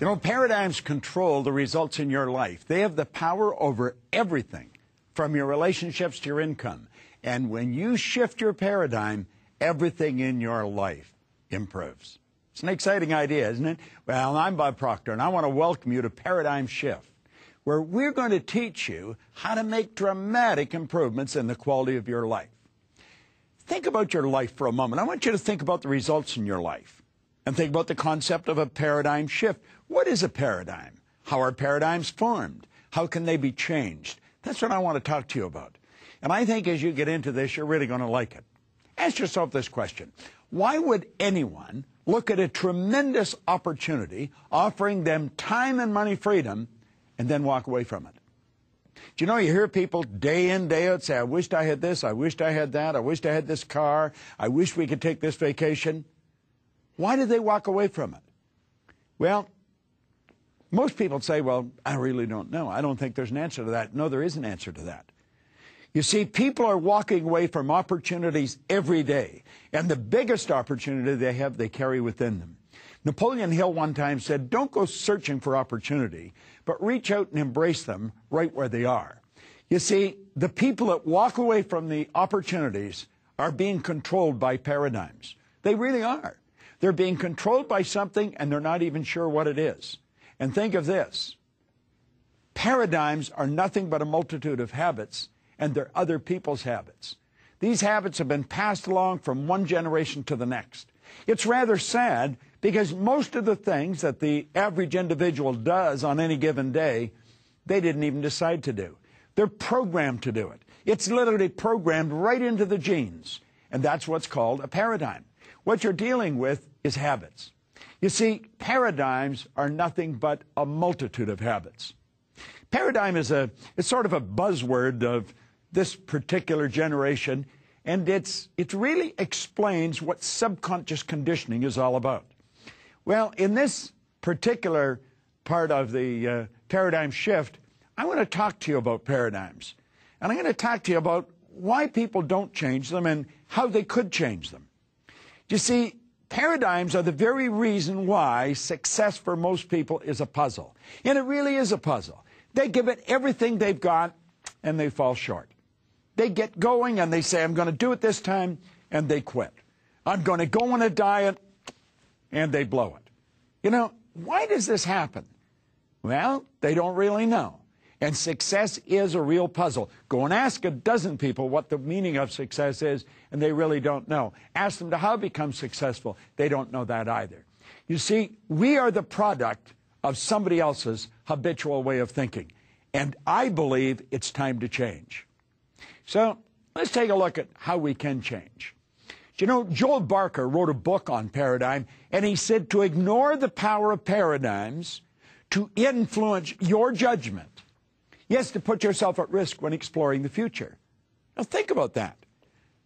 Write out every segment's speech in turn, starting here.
You know, paradigms control the results in your life. They have the power over everything, from your relationships to your income. And when you shift your paradigm, everything in your life improves. It's an exciting idea, isn't it? Well, I'm Bob Proctor, and I want to welcome you to Paradigm Shift, where we're going to teach you how to make dramatic improvements in the quality of your life. Think about your life for a moment. I want you to think about the results in your life and think about the concept of a paradigm shift. What is a paradigm? How are paradigms formed? How can they be changed? That's what I want to talk to you about. And I think as you get into this, you're really going to like it. Ask yourself this question. Why would anyone look at a tremendous opportunity offering them time and money freedom and then walk away from it? Do you know, you hear people day in, day out say, I wished I had this, I wished I had that, I wished I had this car, I wish we could take this vacation. Why did they walk away from it? Well, most people say, well, I really don't know. I don't think there's an answer to that. No, there is an answer to that. You see, people are walking away from opportunities every day, and the biggest opportunity they have, they carry within them. Napoleon Hill one time said, don't go searching for opportunity, but reach out and embrace them right where they are. You see, the people that walk away from the opportunities are being controlled by paradigms. They really are. They're being controlled by something, and they're not even sure what it is. And think of this. Paradigms are nothing but a multitude of habits, and they're other people's habits. These habits have been passed along from one generation to the next. It's rather sad because most of the things that the average individual does on any given day, they didn't even decide to do. They're programmed to do it. It's literally programmed right into the genes, and that's what's called a paradigm. What you're dealing with is habits. You see, paradigms are nothing but a multitude of habits. Paradigm is it's sort of a buzzword of this particular generation, and it really explains what subconscious conditioning is all about. Well, in this particular part of the paradigm shift, I want to talk to you about paradigms. And I'm going to talk to you about why people don't change them and how they could change them. You see, paradigms are the very reason why success for most people is a puzzle. And it really is a puzzle. They give it everything they've got, and they fall short. They get going, and they say, I'm going to do it this time, and they quit. I'm going to go on a diet, and they blow it. You know, why does this happen? Well, they don't really know. And success is a real puzzle. Go and ask a dozen people what the meaning of success is, and they really don't know. Ask them to how to become successful. They don't know that either. You see, we are the product of somebody else's habitual way of thinking. And I believe it's time to change. So let's take a look at how we can change. You know, Joel Barker wrote a book on paradigm, and he said to ignore the power of paradigms to influence your judgment. Yes, to put yourself at risk when exploring the future. Now think about that.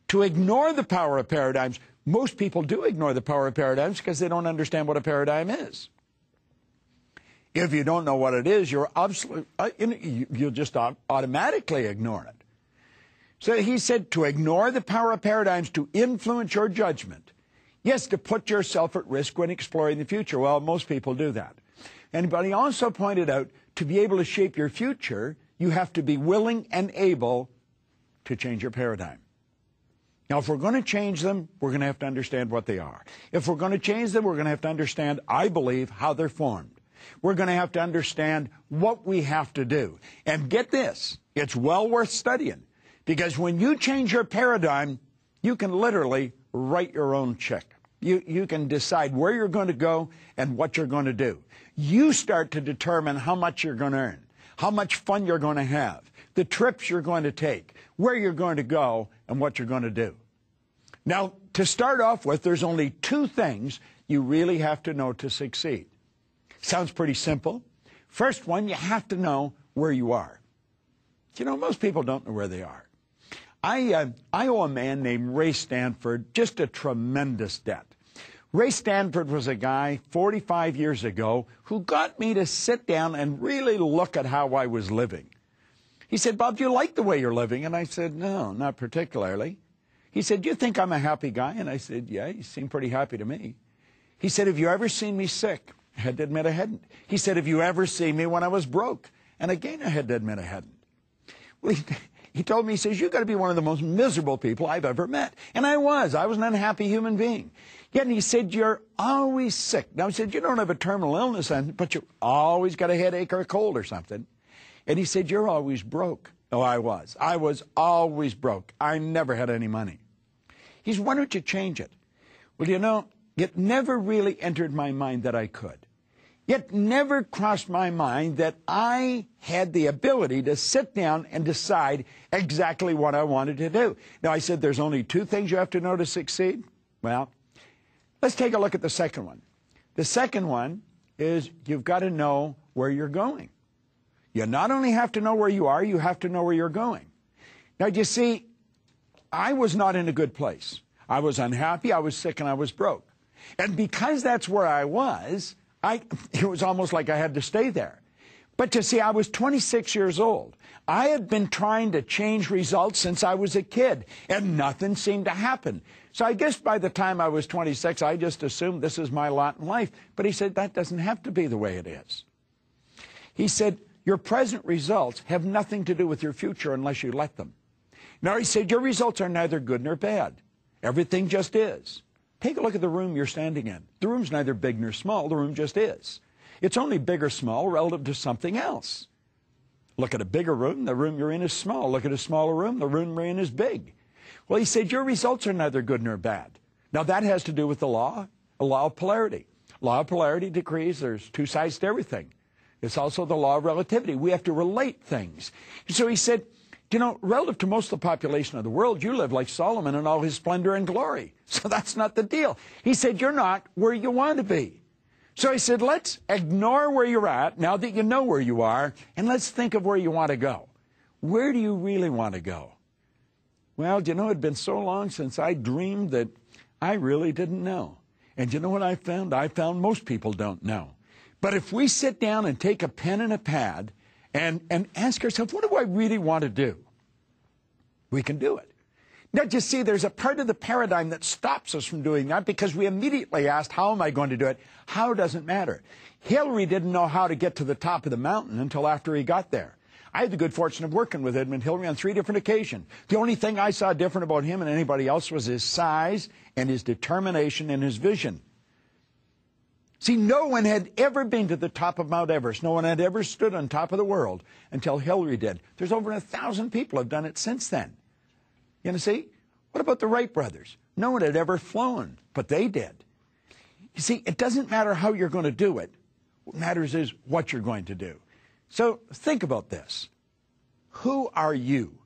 To ignore the power of paradigms, most people do ignore the power of paradigms because they don't understand what a paradigm is. If you don't know what it is, you'll just automatically ignore it. So he said to ignore the power of paradigms to influence your judgment. Yes, to put yourself at risk when exploring the future. Well, most people do that. But he also pointed out to be able to shape your future, you have to be willing and able to change your paradigm. Now, if we're going to change them, we're going to have to understand what they are. If we're going to change them, we're going to have to understand, I believe, how they're formed. We're going to have to understand what we have to do. And get this, it's well worth studying. Because when you change your paradigm, you can literally write your own check. You can decide where you're going to go and what you're going to do. You start to determine how much you're going to earn, how much fun you're going to have, the trips you're going to take, where you're going to go, and what you're going to do. Now, to start off with, there's only two things you really have to know to succeed. Sounds pretty simple. First one, you have to know where you are. You know, most people don't know where they are. I owe a man named Ray Stanford just a tremendous debt. Ray Stanford was a guy 45 years ago who got me to sit down and really look at how I was living. He said, Bob, do you like the way you're living? And I said, no, not particularly. He said, do you think I'm a happy guy? And I said, yeah, you seem pretty happy to me. He said, have you ever seen me sick? I had to admit I hadn't. He said, have you ever seen me when I was broke? And again, I had to admit I hadn't. Well, he told me, he says, you've got to be one of the most miserable people I've ever met. And I was. I was an unhappy human being. Yet he said, you're always sick. Now, he said, you don't have a terminal illness, but you always got a headache or a cold or something. And he said, you're always broke. Oh, I was. I was always broke. I never had any money. He said, why don't you change it? Well, you know, it never really entered my mind that I could. It never crossed my mind that I had the ability to sit down and decide exactly what I wanted to do. Now, I said there's only two things you have to know to succeed. Well, let's take a look at the second one. The second one is you've got to know where you're going. You not only have to know where you are, you have to know where you're going. Now, you see, I was not in a good place. I was unhappy, I was sick, and I was broke. And because that's where I was, it was almost like I had to stay there. But you see, I was 26 years old. I had been trying to change results since I was a kid, and nothing seemed to happen. So I guess by the time I was 26, I just assumed this is my lot in life. But he said, that doesn't have to be the way it is. He said, your present results have nothing to do with your future unless you let them. Now, he said, your results are neither good nor bad. Everything just is. Take a look at the room you're standing in. The room's neither big nor small. The room just is. It's only big or small relative to something else. Look at a bigger room. The room you're in is small. Look at a smaller room. The room you're in is big. Well, he said, your results are neither good nor bad. Now, that has to do with the law of polarity. Law of polarity decrees there's two sides to everything. It's also the law of relativity. We have to relate things. So he said, you know, relative to most of the population of the world, you live like Solomon in all his splendor and glory. So that's not the deal. He said, you're not where you want to be. So he said, let's ignore where you're at now that you know where you are, and let's think of where you want to go. Where do you really want to go? Well, you know, it had been so long since I dreamed that I really didn't know. And you know what I found? I found most people don't know. But if we sit down and take a pen and a pad and ask ourselves, what do I really want to do? We can do it. Now, you see, there's a part of the paradigm that stops us from doing that because we immediately asked, how am I going to do it? How doesn't matter. Hillary didn't know how to get to the top of the mountain until after he got there. I had the good fortune of working with Edmund Hillary on 3 different occasions. The only thing I saw different about him and anybody else was his size and his determination and his vision. See, no one had ever been to the top of Mount Everest. No one had ever stood on top of the world until Hillary did. There's over 1,000 people who have done it since then. You know, see? What about the Wright brothers? No one had ever flown, but they did. You see, it doesn't matter how you're going to do it. What matters is what you're going to do. So think about this. Who are you?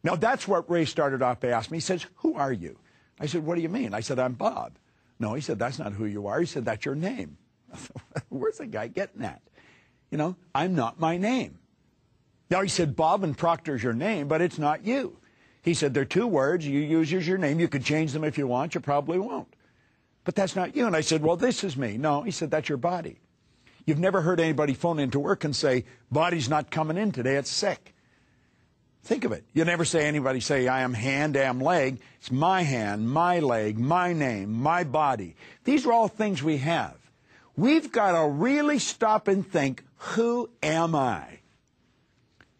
Now, that's what Ray started off by asking me. He says, who are you? I said, what do you mean? I said, I'm Bob. No, he said, that's not who you are. He said, that's your name. Where's the guy getting that? You know, I'm not my name. Now, he said, Bob and Proctor's your name, but it's not you. He said, they're two words. You use as your name. You could change them if you want. You probably won't. But that's not you. And I said, well, this is me. No, he said, that's your body. You've never heard anybody phone into work and say, body's not coming in today. It's sick. Think of it. You never say anybody say, I am hand, I am leg. It's my hand, my leg, my name, my body. These are all things we have. We've got to really stop and think, who am I?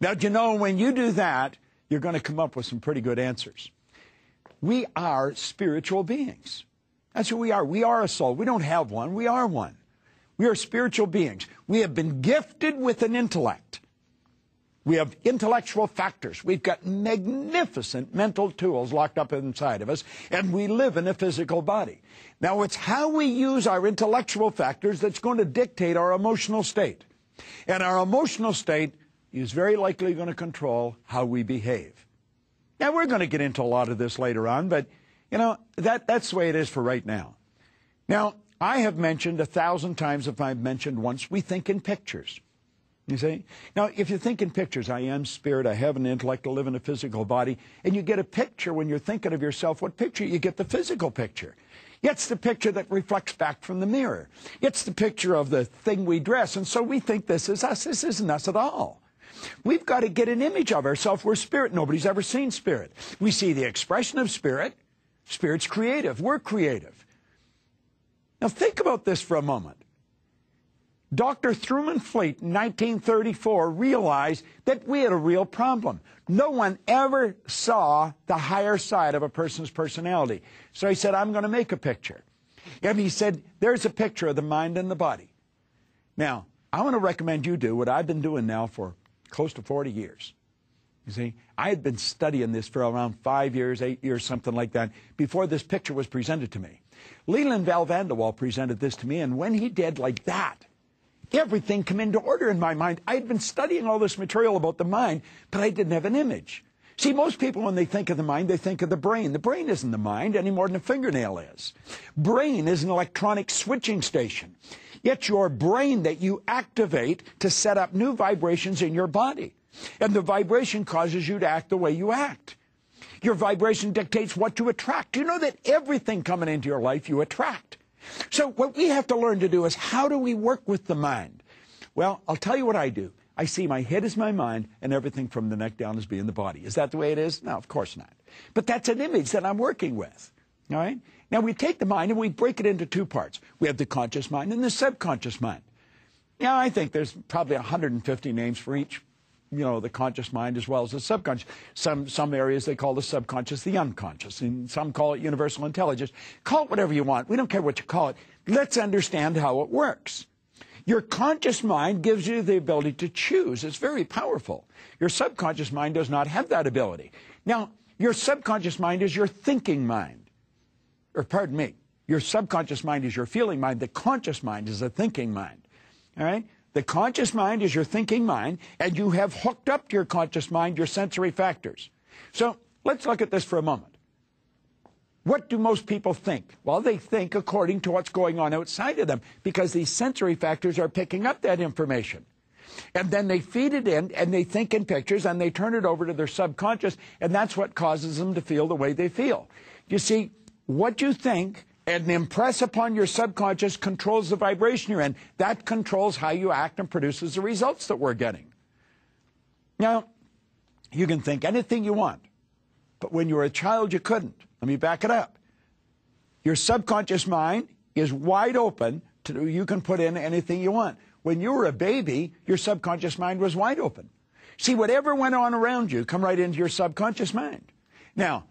Now, you know, when you do that, you're going to come up with some pretty good answers. We are spiritual beings. That's who we are. We are a soul. We don't have one. We are one. We are spiritual beings. We have been gifted with an intellect. We have intellectual factors. We've got magnificent mental tools locked up inside of us, and we live in a physical body. Now, it's how we use our intellectual factors that's going to dictate our emotional state. And our emotional state is very likely going to control how we behave. Now, we're going to get into a lot of this later on, but, you know, that's the way it is for right now. Now, I have mentioned 1,000 times, if I've mentioned once, we think in pictures. You see? Now, if you think in pictures, I am spirit, I have an intellect, I live in a physical body, and you get a picture when you're thinking of yourself, what picture? You get the physical picture. It's the picture that reflects back from the mirror. It's the picture of the thing we dress, and so we think this is us. This isn't us at all. We've got to get an image of ourselves. We're spirit. Nobody's ever seen spirit. We see the expression of spirit. Spirit's creative. We're creative. Now, think about this for a moment. Dr. Truman Fleet in 1934 realized that we had a real problem. No one ever saw the higher side of a person's personality. So he said, I'm going to make a picture. And he said, there's a picture of the mind and the body. Now, I want to recommend you do what I've been doing now for close to 40 years. You see, I had been studying this for around 5 years, 8 years, something like that, before this picture was presented to me. Leland Val Vanderwall presented this to me, and when he did like that, everything came into order in my mind. I had been studying all this material about the mind, but I didn't have an image. See, most people, when they think of the mind, they think of the brain. The brain isn't the mind any more than a fingernail is. Brain is an electronic switching station. It's your brain that you activate to set up new vibrations in your body. And the vibration causes you to act the way you act. Your vibration dictates what you attract. You know that everything coming into your life you attract. So what we have to learn to do is, how do we work with the mind? Well, I'll tell you what I do. I see my head as my mind, and everything from the neck down as being the body. Is that the way it is? No, of course not. But that's an image that I'm working with. All right? Now, we take the mind and we break it into two parts. We have the conscious mind and the subconscious mind. Now, I think there's probably 150 names for each, the conscious mind as well as the subconscious. Some areas they call the subconscious the unconscious, and some call it universal intelligence. Call it whatever you want. We don't care what you call it. Let's understand how it works. Your conscious mind gives you the ability to choose. It's very powerful. Your subconscious mind does not have that ability. Now, your subconscious mind is your thinking mind. Or pardon me, your subconscious mind is your feeling mind. The conscious mind is a thinking mind. All right? The conscious mind is your thinking mind, and you have hooked up to your conscious mind your sensory factors. So let's look at this for a moment. What do most people think? Well, they think according to what's going on outside of them, because these sensory factors are picking up that information. And then they feed it in, and they think in pictures, and they turn it over to their subconscious, and that's what causes them to feel the way they feel. You see, what you think and impress upon your subconscious controls the vibration you're in. That controls how you act and produces the results that we're getting. Now, you can think anything you want, but when you were a child, you couldn't. Let me back it up. Your subconscious mind is wide open to, you can put in anything you want. When you were a baby, your subconscious mind was wide open. See, whatever went on around you come right into your subconscious mind. Now,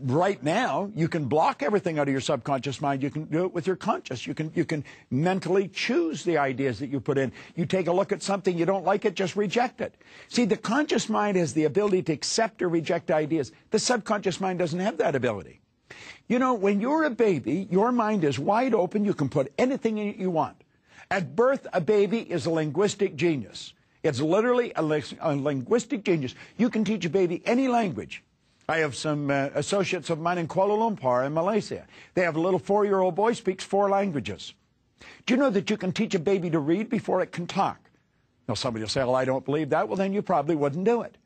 right now, you can block everything out of your subconscious mind. You can do it with your conscious. You can mentally choose the ideas that you put in. You take a look at something, you don't like it, just reject it. See, the conscious mind has the ability to accept or reject ideas. The subconscious mind doesn't have that ability. You know, when you're a baby, your mind is wide open. You can put anything in it you want. At birth, a baby is a linguistic genius. It's literally a linguistic genius. You can teach a baby any language. I have some associates of mine in Kuala Lumpur in Malaysia. They have a little 4-year-old boy speaks 4 languages. Do you know that you can teach a baby to read before it can talk? Now, somebody will say, well, I don't believe that. Well, then you probably wouldn't do it.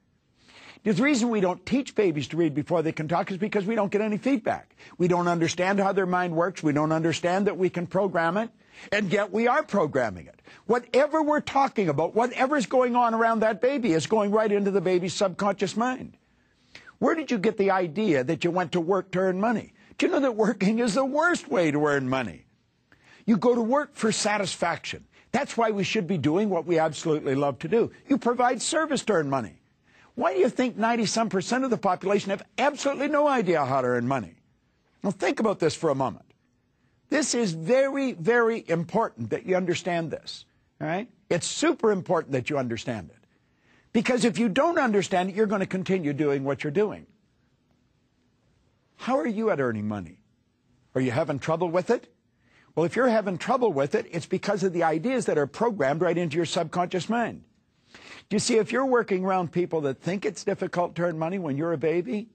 The reason we don't teach babies to read before they can talk is because we don't get any feedback. We don't understand how their mind works. We don't understand that we can program it, and yet we are programming it. Whatever we're talking about, whatever's going on around that baby is going right into the baby's subconscious mind. Where did you get the idea that you went to work to earn money? Do you know that working is the worst way to earn money? You go to work for satisfaction. That's why we should be doing what we absolutely love to do. You provide service to earn money. Why do you think 90-some% of the population have absolutely no idea how to earn money? Now think about this for a moment. This is very, very important that you understand this. All right? It's super important that you understand it. Because if you don't understand it, you're going to continue doing what you're doing. How are you at earning money? Are you having trouble with it? Well, if you're having trouble with it, it's because of the ideas that are programmed right into your subconscious mind. You see, if you're working around people that think it's difficult to earn money when you're a baby,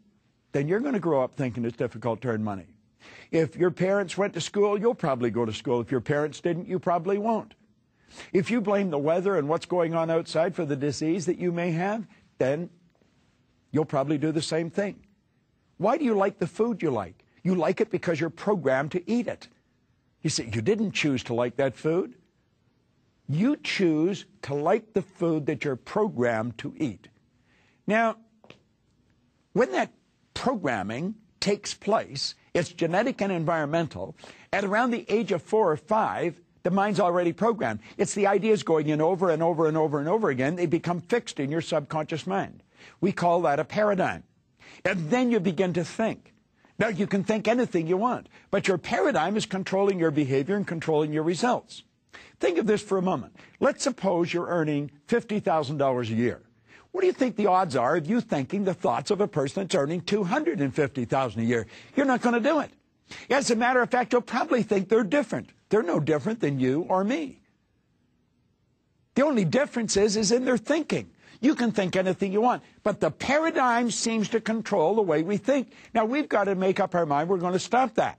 then you're going to grow up thinking it's difficult to earn money. If your parents went to school, you'll probably go to school. If your parents didn't, you probably won't. If you blame the weather and what's going on outside for the disease that you may have, then you'll probably do the same thing. Why do you like the food you like? You like it because you're programmed to eat it. You see, you didn't choose to like that food. You choose to like the food that you're programmed to eat. Now, when that programming takes place, it's genetic and environmental. At around the age of 4 or 5, The mind's already programmed. It's the ideas going in over and over and over and over again. They become fixed in your subconscious mind. We call that a paradigm. And then you begin to think. Now, you can think anything you want, but your paradigm is controlling your behavior and controlling your results. Think of this for a moment. Let's suppose you're earning $50,000 a year. What do you think the odds are of you thinking the thoughts of a person that's earning $250,000 a year? You're not going to do it. As a matter of fact, you'll probably think they're different. They're no different than you or me. The only difference is in their thinking. You can think anything you want, but the paradigm seems to control the way we think. Now, we've got to make up our mind. We're going to stop that.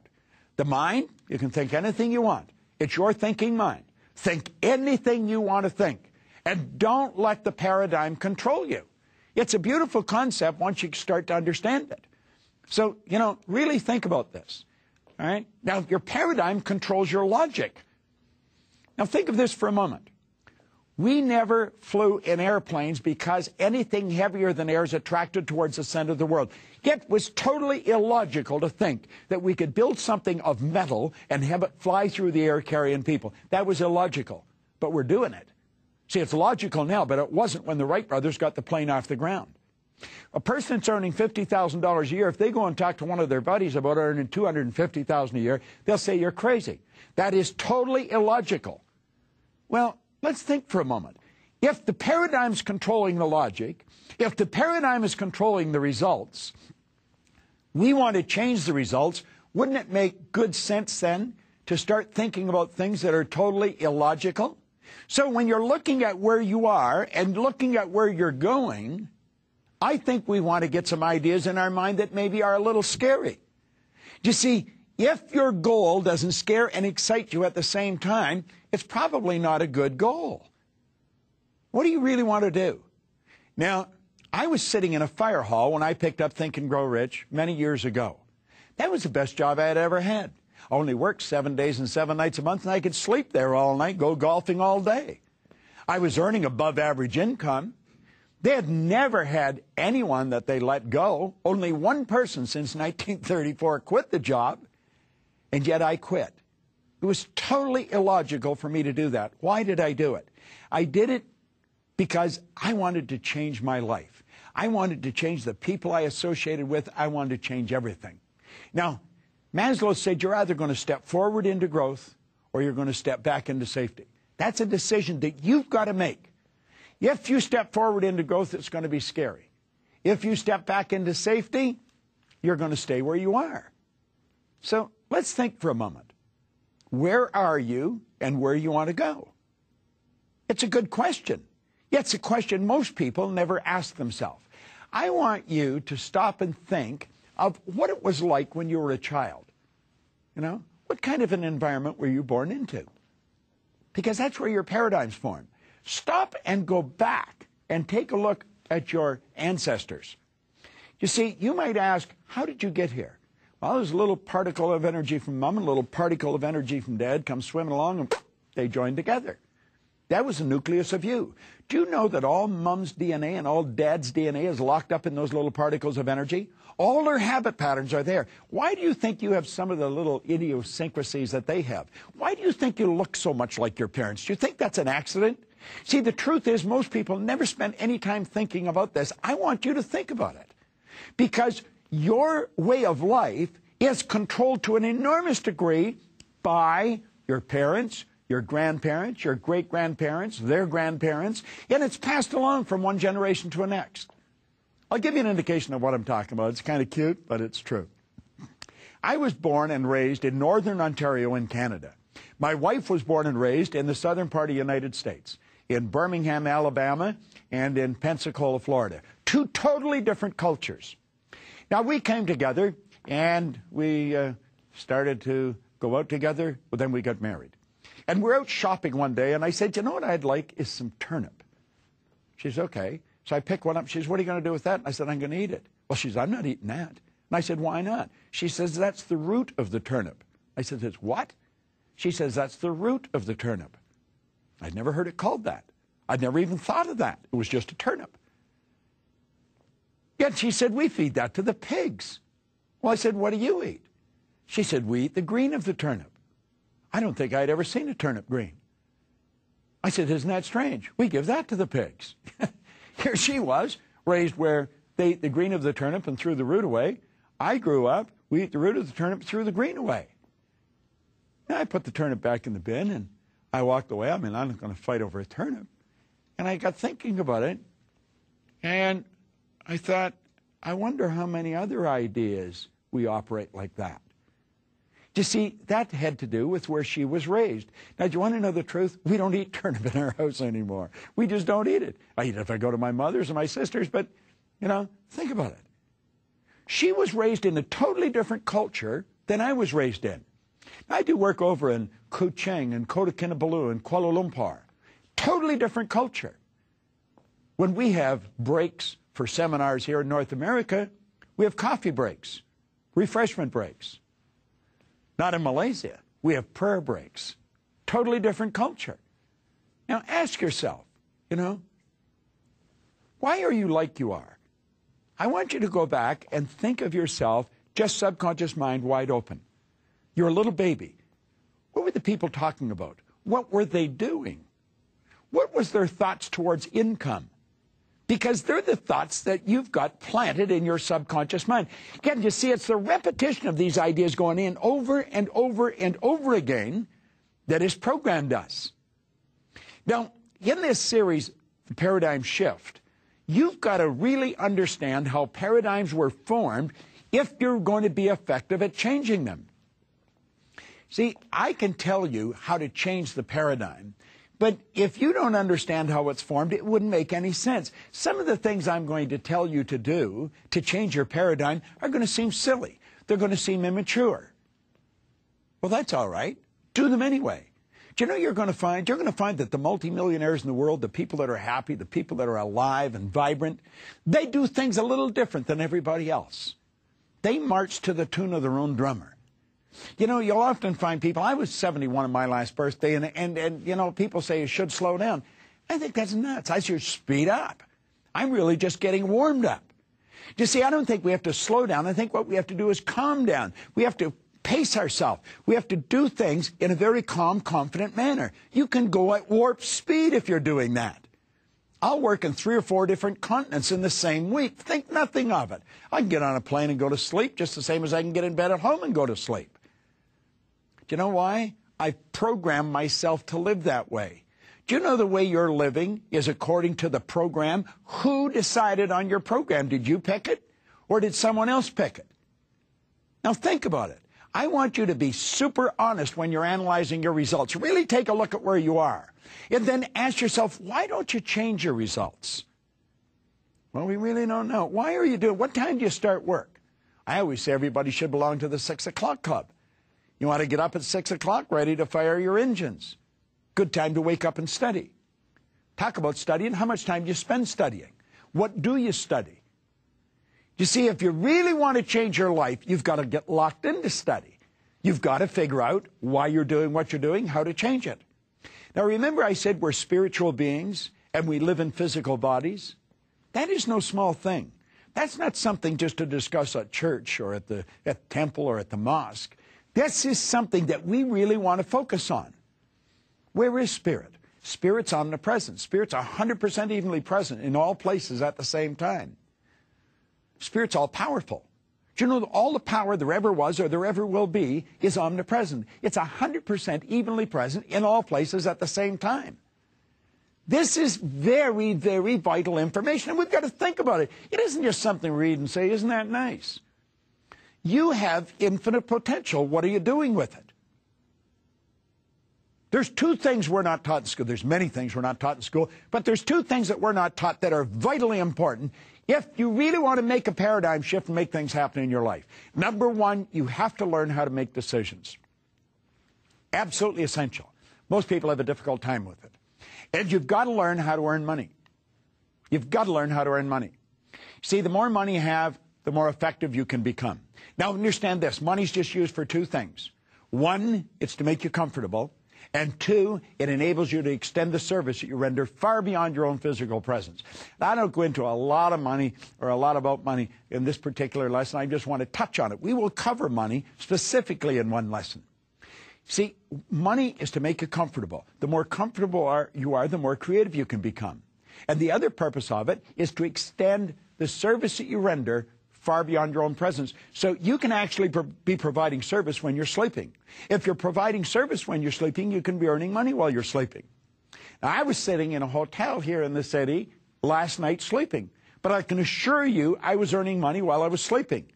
The mind, you can think anything you want. It's your thinking mind. Think anything you want to think, and don't let the paradigm control you. It's a beautiful concept once you start to understand it. So, really think about this. All right? Now, your paradigm controls your logic. Now, think of this for a moment. We never flew in airplanes because anything heavier than air is attracted towards the center of the world. It was totally illogical to think that we could build something of metal and have it fly through the air carrying people. That was illogical, but we're doing it. See, it's logical now, but it wasn't when the Wright brothers got the plane off the ground. A person that's earning $50,000 a year, if they go and talk to one of their buddies about earning $250,000 a year, they'll say you're crazy. That is totally illogical. Well, let's think for a moment. If the paradigm's controlling the logic, if the paradigm is controlling the results, we want to change the results. Wouldn't it make good sense then to start thinking about things that are totally illogical? So when you're looking at where you are and looking at where you're going, I think we want to get some ideas in our mind that maybe are a little scary. You see, if your goal doesn't scare and excite you at the same time, it's probably not a good goal. What do you really want to do? Now, I was sitting in a fire hall when I picked up Think and Grow Rich many years ago. That was the best job I had ever had. I only worked 7 days and 7 nights a month, and I could sleep there all night, go golfing all day. I was earning above average income. They had never had anyone that they let go. Only one person since 1934 quit the job, and yet I quit. It was totally illogical for me to do that. Why did I do it? I did it because I wanted to change my life. I wanted to change the people I associated with. I wanted to change everything. Now, Maslow said you're either going to step forward into growth or you're going to step back into safety. That's a decision that you've got to make. If you step forward into growth, it's going to be scary. If you step back into safety, you're going to stay where you are. So let's think for a moment. Where are you and where you want to go? It's a good question. It's a question most people never ask themselves. I want you to stop and think of what it was like when you were a child. What kind of an environment were you born into? Because that's where your paradigms form. Stop and go back and take a look at your ancestors. You see, you might ask, how did you get here? Well, there's a little particle of energy from mom and a little particle of energy from dad come swimming along, and they joined together. That was the nucleus of you. Do you know that all mom's DNA and all dad's DNA is locked up in those little particles of energy? All their habit patterns are there. Why do you think you have some of the little idiosyncrasies that they have? Why do you think you look so much like your parents? Do you think that's an accident? See, the truth is most people never spend any time thinking about this. I want you to think about it. Because your way of life is controlled to an enormous degree by your parents, your grandparents, your great-grandparents, their grandparents, and it's passed along from one generation to the next. I'll give you an indication of what I'm talking about. It's kind of cute, but it's true. I was born and raised in northern Ontario in Canada. My wife was born and raised in the southern part of the United States, in Birmingham, Alabama, and in Pensacola, Florida. Two totally different cultures. Now, we came together, and we started to go out together, but then we got married. And we're out shopping one day, and I said, you know what I'd like is some turnip. She said, okay. So I picked one up. She says, what are you going to do with that? And I said, I'm going to eat it. Well, she says, I'm not eating that. And I said, why not? She says, that's the root of the turnip. I said, it's what? She says, that's the root of the turnip. I'd never heard it called that. I'd never even thought of that. It was just a turnip. Yet she said, we feed that to the pigs. Well, I said, what do you eat? She said, we eat the green of the turnip. I don't think I'd ever seen a turnip green. I said, isn't that strange? We give that to the pigs. Here she was, raised where they eat the green of the turnip and threw the root away. I grew up, we eat the root of the turnip, threw the green away. Now I put the turnip back in the bin and I walked away. I mean, I'm not going to fight over a turnip. And I got thinking about it, and I thought, I wonder how many other ideas we operate like that. You see, that had to do with where she was raised. Now, do you want to know the truth? We don't eat turnip in our house anymore. We just don't eat it. I eat it if I go to my mother's or my sister's, but, you know, think about it. She was raised in a totally different culture than I was raised in. I do work over in Kuching and Kota Kinabalu and Kuala Lumpur. Totally different culture. When we have breaks for seminars here in North America, we have coffee breaks, refreshment breaks. Not in Malaysia. We have prayer breaks. Totally different culture. Now ask yourself, you know, why are you like you are? I want you to go back and think of yourself, just subconscious mind wide open. You're a little baby. What were the people talking about? What were they doing? What was their thoughts towards income? Because they're the thoughts that you've got planted in your subconscious mind. Again, you see, it's the repetition of these ideas going in over and over and over again that has programmed us. Now, in this series, The Paradigm Shift, you've got to really understand how paradigms were formed if you're going to be effective at changing them. See, I can tell you how to change the paradigm, but if you don't understand how it's formed, it wouldn't make any sense. Some of the things I'm going to tell you to do to change your paradigm are going to seem silly. They're going to seem immature. Well, that's all right. Do them anyway. Do you know you're going to find that the multimillionaires in the world, the people that are happy, the people that are alive and vibrant, they do things a little different than everybody else. They march to the tune of their own drummer. You know, you'll often find people, I was 71 on my last birthday, and you know, people say you should slow down. I think that's nuts. I should speed up. I'm really just getting warmed up. You see, I don't think we have to slow down. I think what we have to do is calm down. We have to pace ourselves. We have to do things in a very calm, confident manner. You can go at warp speed if you're doing that. I'll work in 3 or 4 different continents in the same week. Think nothing of it. I can get on a plane and go to sleep just the same as I can get in bed at home and go to sleep. Do you know why? I've programmed myself to live that way. Do you know the way you're living is according to the program? Who decided on your program? Did you pick it, or did someone else pick it? Now think about it. I want you to be super honest when you're analyzing your results. Really take a look at where you are. And then ask yourself, why don't you change your results? Well, we really don't know. Why are you doing? What time do you start work? I always say everybody should belong to the 6 o'clock club. You want to get up at 6 o'clock, ready to fire your engines. Good time to wake up and study. Talk about studying. How much time do you spend studying? What do you study? You see, if you really want to change your life, you've got to get locked into study. You've got to figure out why you're doing what you're doing, how to change it. Now, remember I said we're spiritual beings and we live in physical bodies? That is no small thing. That's not something just to discuss at church or at the temple or at the mosque. This is something that we really want to focus on. Where is spirit? Spirit's omnipresent. Spirit's 100% evenly present in all places at the same time. Spirit's all-powerful. Do you know that all the power there ever was or there ever will be is omnipresent? It's 100% evenly present in all places at the same time. This is very, very vital information, and we've got to think about it. It isn't just something we read and say, isn't that nice? You have infinite potential. What are you doing with it? There's 2 things we're not taught in school. There's many things we're not taught in school, but there's 2 things that we're not taught that are vitally important if you really want to make a paradigm shift and make things happen in your life. Number 1, you have to learn how to make decisions. Absolutely essential. Most people have a difficult time with it. And you've got to learn how to earn money. You've got to learn how to earn money. See, the more money you have, the more effective you can become. Now, understand this. Money's just used for 2 things. 1, it's to make you comfortable. And 2, it enables you to extend the service that you render far beyond your own physical presence. Now, I don't go into a lot of money or a lot about money in this particular lesson. I just want to touch on it. We will cover money specifically in one lesson. See, money is to make you comfortable. The more comfortable you are, the more creative you can become. And the other purpose of it is to extend the service that you render far beyond your own presence. So you can actually be providing service when you're sleeping. If you're providing service when you're sleeping, you can be earning money while you're sleeping. Now, I was sitting in a hotel here in the city last night sleeping, but I can assure you I was earning money while I was sleeping.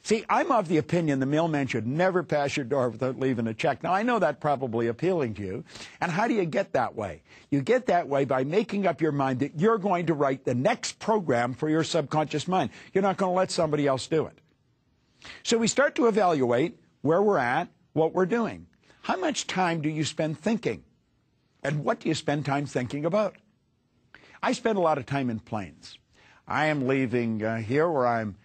See, I'm of the opinion the mailman should never pass your door without leaving a check. Now, I know that's probably appealing to you. And how do you get that way? You get that way by making up your mind that you're going to write the next program for your subconscious mind. You're not going to let somebody else do it. So we start to evaluate where we're at, what we're doing. How much time do you spend thinking? And what do you spend time thinking about? I spend a lot of time in planes. I am leaving here where I'm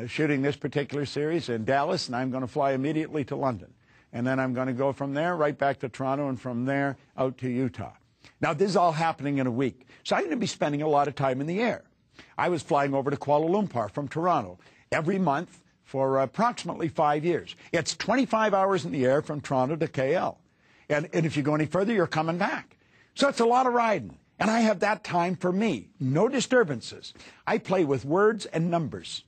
shooting this particular series in Dallas, and I'm going to fly immediately to London. And then I'm going to go from there right back to Toronto, and from there out to Utah. Now, this is all happening in a week. So I'm going to be spending a lot of time in the air. I was flying over to Kuala Lumpur from Toronto every month for approximately 5 years. It's 25 hours in the air from Toronto to KL. And if you go any further, you're coming back. So it's a lot of riding. And I have that time for me. No disturbances. I play with words and numbers.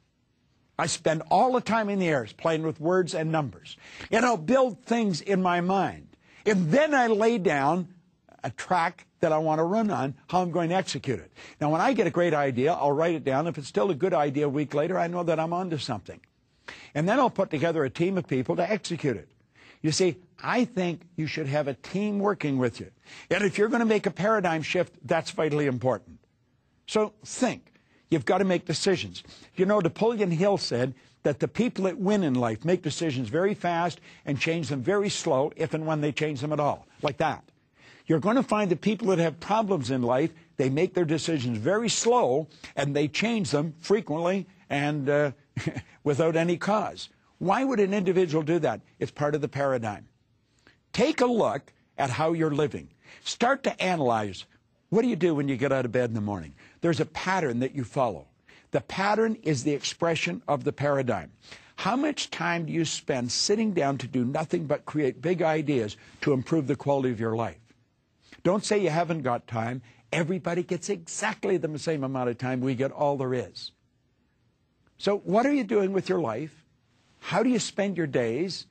I spend all the time in the air playing with words and numbers. And I'll build things in my mind. And then I lay down a track that I want to run on, how I'm going to execute it. Now, when I get a great idea, I'll write it down. If it's still a good idea a week later, I know that I'm onto something. And then I'll put together a team of people to execute it. You see, I think you should have a team working with you. And if you're going to make a paradigm shift, that's vitally important. So think. You've got to make decisions. You know, Napoleon Hill said that the people that win in life make decisions very fast and change them very slow, if and when they change them at all, like that. You're going to find the people that have problems in life, they make their decisions very slow, and they change them frequently and without any cause. Why would an individual do that? It's part of the paradigm. Take a look at how you're living. Start to analyze. What do you do when you get out of bed in the morning? There's a pattern that you follow. The pattern is the expression of the paradigm. How much time do you spend sitting down to do nothing but create big ideas to improve the quality of your life? Don't say you haven't got time. Everybody gets exactly the same amount of time. We get all there is. So what are you doing with your life? How do you spend your days?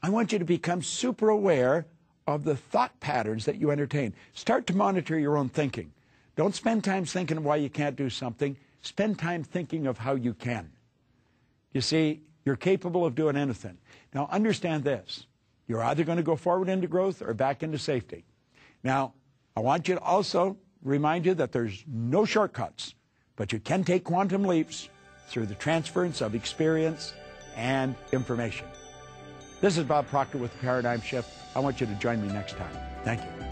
I want you to become super aware of the thought patterns that you entertain. Start to monitor your own thinking. Don't spend time thinking why you can't do something. Spend time thinking of how you can. You see, you're capable of doing anything. Now, understand this. You're either going to go forward into growth or back into safety. Now, I want you to also remind you that there's no shortcuts, but you can take quantum leaps through the transference of experience and information. This is Bob Proctor with the Paradigm Shift. I want you to join me next time. Thank you.